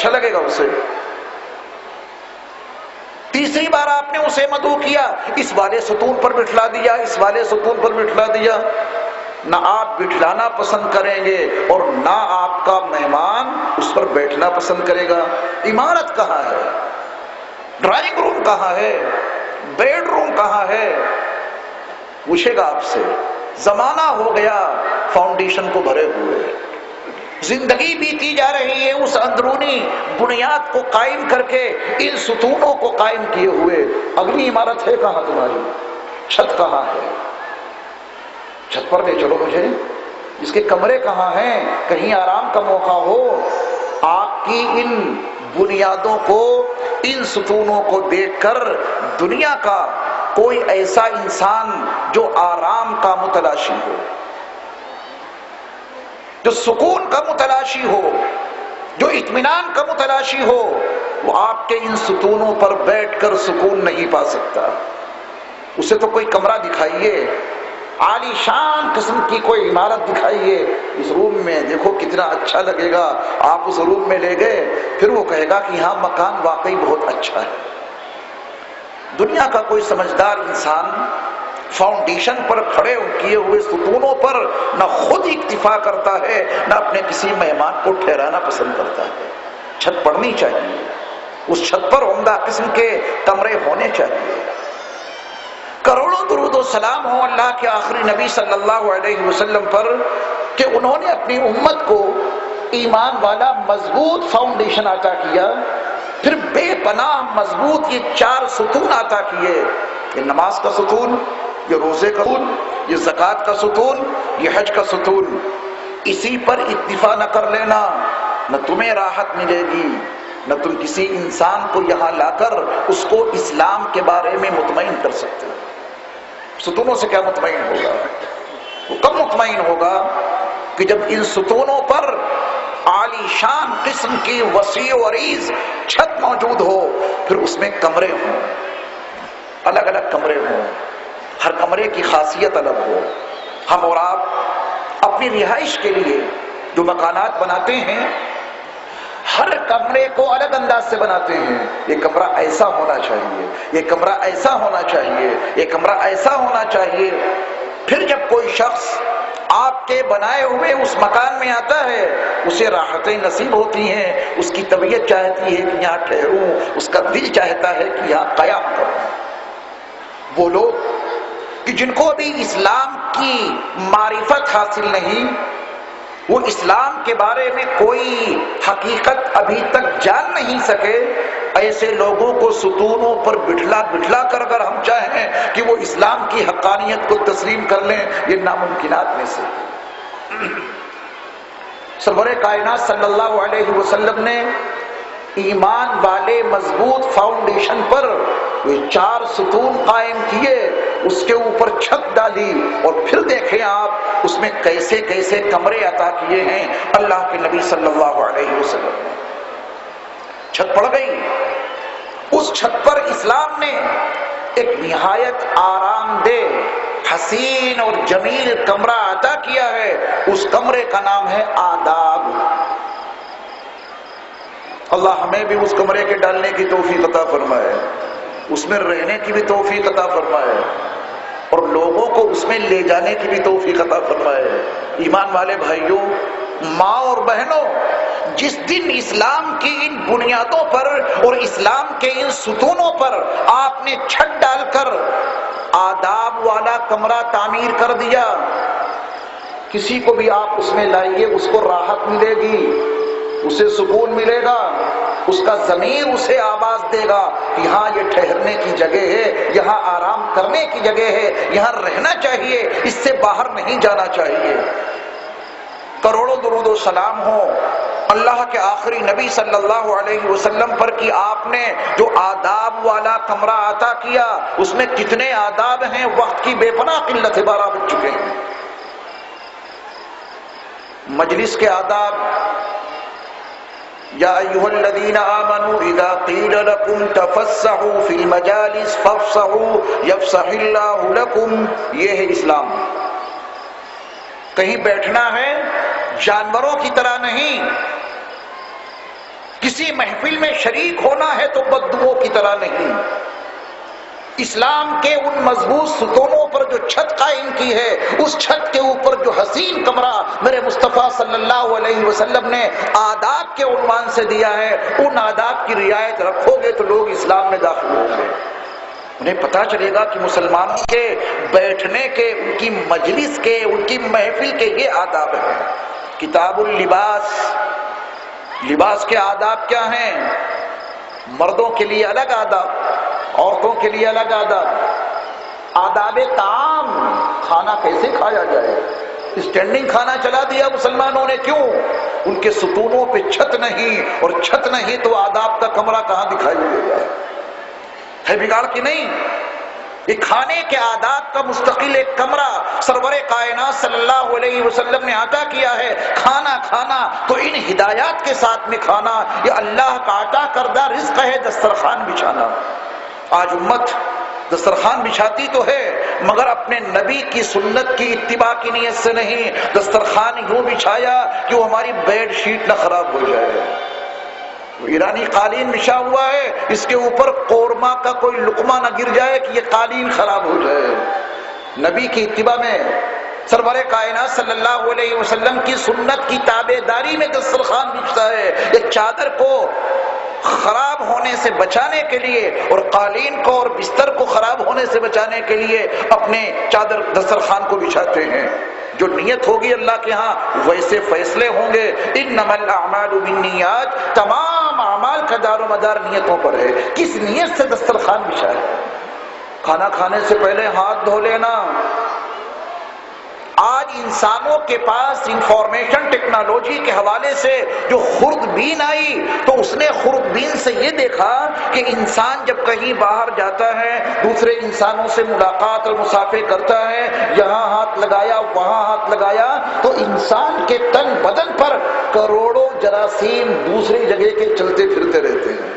اچھا لگے گا اسے؟ تیسری بار آپ نے اسے مدعو کیا، اس والے ستون پر بٹھلا دیا، اس والے ستون پر بٹھلا دیا، نہ آپ بٹھلانا پسند کریں گے اور نہ آپ کا مہمان اس پر بیٹھنا پسند کرے گا۔ عمارت کہاں ہے؟ ڈرائنگ روم کہاں ہے؟ بیڈ روم کہاں ہے؟ پوچھے گا آپ سے۔ زمانہ ہو گیا فاؤنڈیشن کو بھرے ہوئے، زندگی بیتی جا رہی ہے اس اندرونی بنیاد کو قائم کر کے، ان ستونوں کو قائم کیے ہوئے۔ اگلی عمارت ہے کہاں تمہاری؟ چھت کہاں ہے؟ چھت پر لے چلو مجھے، اس کے کمرے کہاں ہیں؟ کہیں آرام کا موقع ہو۔ آپ کی ان بنیادوں کو، ان ستونوں کو دیکھ کر دنیا کا کوئی ایسا انسان جو آرام کا متلاشی ہو، جو سکون کا متلاشی ہو، جو اطمینان کا متلاشی ہو، وہ آپ کے ان ستونوں پر بیٹھ کر سکون نہیں پا سکتا۔ اسے تو کوئی کمرہ دکھائیے، عالی شان قسم کی کوئی عمارت دکھائیے، اس روم میں دیکھو کتنا اچھا لگے گا، آپ اس روم میں لے گئے، پھر وہ کہے گا کہ یہاں مکان واقعی بہت اچھا ہے۔ دنیا کا کوئی سمجھدار انسان فاؤنڈیشن پر کھڑے کیے ہوئے ستونوں پر نہ خود اکتفا کرتا ہے، نہ اپنے کسی مہمان کو ٹھہرانا پسند کرتا ہے۔ چھت پڑنی چاہیے، اس چھت پر عمدہ قسم کے کمرے ہونے چاہیے۔ کروڑوں درود و سلام ہو اللہ کے آخری نبی صلی اللہ علیہ وسلم پر کہ انہوں نے اپنی امت کو ایمان والا مضبوط فاؤنڈیشن عطا کیا، پھر بے پناہ مضبوط یہ چار ستون عطا کیے، یہ نماز کا ستون، یہ روزے کا ستون، یہ زکوٰۃ کا ستون، یہ حج کا ستون۔ اسی پر اکتفا نہ کر لینا، نہ تمہیں راحت ملے گی، نہ تم کسی انسان کو یہاں لا کر اس کو اسلام کے بارے میں مطمئن کر سکتے ہو۔ ستونوں سے کیا مطمئن ہوگا؟ وہ کب مطمئن ہوگا کہ جب ان ستونوں پر عالی شان قسم کی وسیع و عریض چھت موجود ہو، پھر اس میں کمرے ہوں، الگ الگ کمرے ہوں، ہر کمرے کی خاصیت الگ ہو۔ ہم اور آپ اپنی رہائش کے لیے جو مکانات بناتے ہیں، ہر کمرے کو الگ انداز سے بناتے ہیں۔ یہ کمرہ ایسا ہونا چاہیے، یہ کمرہ ایسا ہونا چاہیے، یہ کمرہ ایسا ہونا چاہیے۔ پھر جب کوئی شخص آپ کے بنائے ہوئے اس مکان میں آتا ہے، اسے راحتیں نصیب ہوتی ہیں، اس کی طبیعت چاہتی ہے کہ یہاں ٹھہروں، اس کا دل چاہتا ہے کہ یہاں قیام کروں۔ وہ لوگ کہ جن کو ابھی اسلام کی معرفت حاصل نہیں، وہ اسلام کے بارے میں کوئی حقیقت ابھی تک جان نہیں سکے، ایسے لوگوں کو ستونوں پر بٹھلا بٹھلا کر اگر ہم چاہیں کہ وہ اسلام کی حقانیت کو تسلیم کر لیں، یہ ناممکنات میں سے۔ سرور کائنات صلی اللہ علیہ وسلم نے ایمان والے مضبوط فاؤنڈیشن پر یہ چار ستون قائم کیے، اس کے اوپر چھت ڈالی، اور پھر دیکھیں آپ اس میں کیسے کیسے کمرے عطا کیے ہیں اللہ کے نبی صلی اللہ علیہ وسلم نے۔ چھت پڑ گئی، اس چھت پر اسلام نے ایک نہایت آرام دہ، حسین اور جمیل کمرہ عطا کیا ہے۔ اس کمرے کا نام ہے آداب۔ اللہ ہمیں بھی اس کمرے کے ڈالنے کی توفیق عطا فرمائے، اس میں رہنے کی بھی توفیق عطا فرمائے، اور لوگوں کو اس میں لے جانے کی بھی توفیق عطا فرمائے۔ ایمان والے بھائیوں، ماں اور بہنوں، جس دن اسلام کی ان بنیادوں پر اور اسلام کے ان ستونوں پر آپ نے چھت ڈال کر آداب والا کمرہ تعمیر کر دیا، کسی کو بھی آپ اس میں لائیے، اس کو راحت ملے گی، اسے سکون ملے گا، اس کا ضمیر اسے آواز دے گا کہ ہاں یہ ٹھہرنے کی جگہ ہے، یہاں آرام کرنے کی جگہ ہے، یہاں رہنا چاہیے، اس سے باہر نہیں جانا چاہیے۔ کروڑوں درود و سلام ہو اللہ کے آخری نبی صلی اللہ علیہ وسلم پر کہ آپ نے جو آداب والا کمرہ عطا کیا، اس میں کتنے آداب ہیں، وقت کی بے پناہ قلت ہے، 12 بج چکے ہیں۔ مجلس کے آداب، یا ایھا الذین آمنوا اذا قیل لکم تفسحوا فی المجالس فافسحوا یفسح اللہ لکم، یہ ہے اسلام۔ کہیں بیٹھنا ہے جانوروں کی طرح نہیں کہ کسی محفل میں شریک ہونا ہے تو بددعوں کی طرح نہیں، اسلام کے ان مضبوط ستونوں پر جو چھت قائم کی ہے، اس چھت کے اوپر جو حسین کمرہ میرے مصطفیٰ صلی اللہ علیہ وسلم نے آداب کے عنوان سے دیا ہے، ان آداب کی رعایت رکھو گے تو لوگ اسلام میں داخل ہوں گے۔ انہیں پتہ چلے گا کہ مسلمانوں کے بیٹھنے کے، ان کی مجلس کے، ان کی محفل کے یہ آداب ہیں۔ کتاب اللباس، لباس کے آداب کیا ہیں؟ مردوں کے لیے الگ آداب، عورتوں کے لیے الگ آداب۔ آداب طعام، کھانا کیسے کھایا جائے، اسٹینڈنگ کھانا چلا دیا مسلمانوں نے، کیوں؟ ان کے ستونوں پہ چھت نہیں، اور چھت نہیں تو آداب کا کمرہ کہاں دکھائی دے گا؟ ہے بگاڑ کی نہیں؟ یہ کھانے کے آداب کا مستقل ایک کمرہ سرور کائنات صلی اللہ علیہ وسلم نے عطا کیا ہے۔ کھانا کھانا تو ان ہدایات کے ساتھ میں کھانا، یہ اللہ کا عطا کردہ رزق ہے۔ دسترخوان بچھانا، آج امت دسترخوان بچھاتی تو ہے مگر اپنے نبی کی سنت کی اتباع کی نیت سے نہیں۔ دسترخوان یوں بچھایا کہ وہ ہماری بیڈ شیٹ نہ خراب ہو جائے، ایرانی قالین بچھا ہوا ہے، اس کے اوپر قورمہ کا کوئی لقمہ نہ گر جائے کہ یہ قالین خراب ہو جائے۔ نبی کی اتباع میں، سرور کائنات صلی اللہ علیہ وسلم کی سنت کی تابع داری میں دسترخوان بچھتا ہے۔ ایک چادر کو خراب ہونے سے بچانے کے لیے اور قالین کو اور بستر کو خراب ہونے سے بچانے کے لیے اپنے چادر دسترخوان کو بچھاتے ہیں۔ جو نیت ہوگی اللہ کے ہاں ویسے فیصلے ہوں گے۔ انما الاعمال بالنیات، تمام اعمال کا دار و مدار نیتوں پر ہے۔ کس نیت سے دسترخوان بچھائے؟ کھانا کھانے سے پہلے ہاتھ دھو لینا۔ آج انسانوں کے پاس انفارمیشن ٹیکنالوجی کے حوالے سے جو خوردبین آئی تو اس نے خوردبین سے یہ دیکھا کہ انسان جب کہیں باہر جاتا ہے، دوسرے انسانوں سے ملاقات اور مصافحہ کرتا ہے، یہاں ہاتھ لگایا وہاں ہاتھ لگایا تو انسان کے تن بدن پر کروڑوں جراثیم دوسری جگہ کے چلتے پھرتے رہتے ہیں۔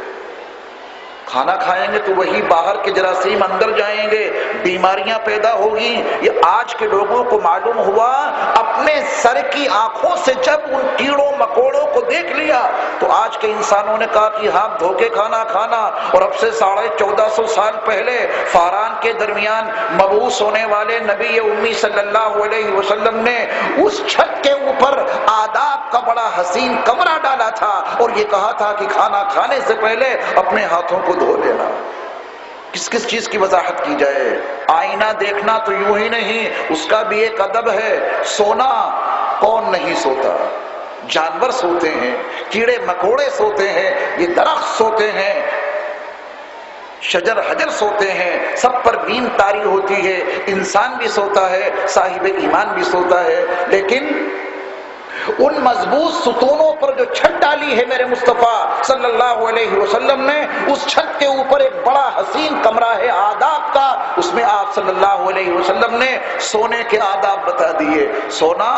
کھانا کھائیں گے تو وہی باہر کے جراثیم اندر جائیں گے، بیماریاں پیدا ہوگی۔ یہ آج کے لوگوں کو معلوم ہوا، اپنے سر کی آنکھوں سے جب ان کیڑوں مکوڑوں کو دیکھ لیا تو آج کے انسانوں نے کہا کہ ہاتھ دھو کے کھانا کھانا۔ اور اب سے 1450 سال پہلے فاران کے درمیان مبعوث ہونے والے نبی امی صلی اللہ علیہ وسلم نے اس چھت کے اوپر آداب کا بڑا حسین کمرہ ڈالا تھا اور یہ کہا تھا کہ کھانا کھانے سے پہلے اپنے ہاتھوں کو دھو لینا۔ کس کس چیز کی وضاحت کی جائے؟ آئینہ دیکھنا تو یوں ہی نہیں، اس کا بھی ایک ادب ہے۔ سونا کون نہیں سوتا؟ جانور سوتے ہیں، کیڑے مکوڑے سوتے ہیں، یہ درخت سوتے ہیں، شجر حجر سوتے ہیں، سب پر نیند طاری ہوتی ہے۔ انسان بھی سوتا ہے، صاحب ایمان بھی سوتا ہے، لیکن ان مضبوط ستونوں پر جو چھت ڈالی ہے میرے مصطفیٰ صلی اللہ علیہ وسلم نے، اس چھت کے اوپر ایک بڑا حسین کمرہ ہے آداب کا۔ اس میں آپ صلی اللہ علیہ وسلم نے سونے کے آداب بتا دیے۔ سونا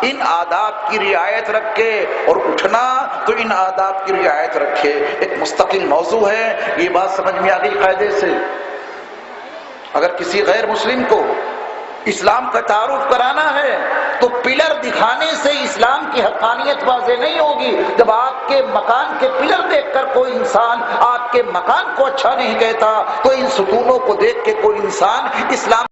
ان آداب کی رعایت رکھ کے اور اٹھنا تو ان آداب کی رعایت رکھے، ایک مستقل موضوع ہے۔ یہ بات سمجھ میں آ گئی قاعدے سے؟ اگر کسی غیر مسلم کو اسلام کا تعارف کرانا ہے تو پلر دکھانے سے اسلام کی حقانیت واضح نہیں ہوگی۔ جب آپ کے مکان کے پلر دیکھ کر کوئی انسان آپ کے مکان کو اچھا نہیں کہتا تو ان ستونوں کو دیکھ کے کوئی انسان اسلام